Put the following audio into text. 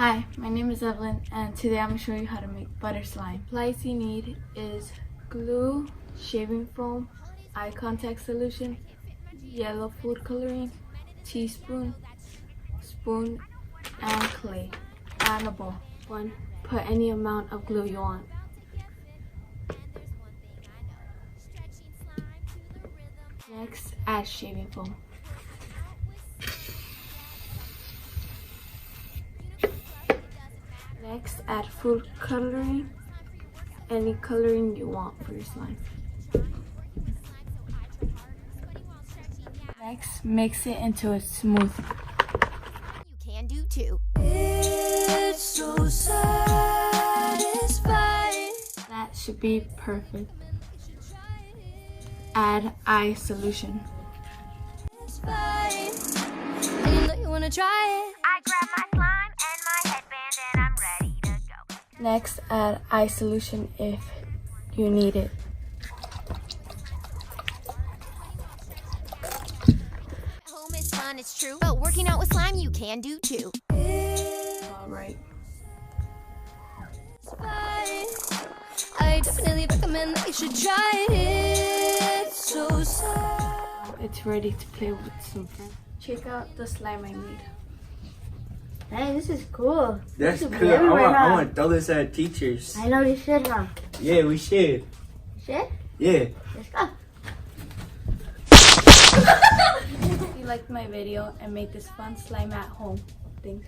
Hi, my name is Evelyn, and today I'm going to show you how to make butter slime. Supplies you need is glue, shaving foam, eye contact solution, yellow food coloring, teaspoon, spoon, and clay, and a bowl. 1. Put any amount of glue you want. Next, add shaving foam. Next, add food coloring, any coloring you want for your slime. Next, mix it into a smooth. You can do too. It's so satisfying. That should be perfect. Add eye solution. It's fine. And you know you wanna try it. I grab my slime and my headband and I'm ready to go. Next, add eye solution if you need it. Home is fun, it's true. But working out with slime, you can do too. Alright. It's fine. I definitely recommend that you should try it. It's so sad. It's ready to play with some friends. Check out the slime I made. Hey, this is cool. That's This cool. is good right I now. want to throw this at teachers. I know we should, huh? Yeah, we should. Should? Yeah. Let's go. If you liked my video and make this fun slime at home, thanks.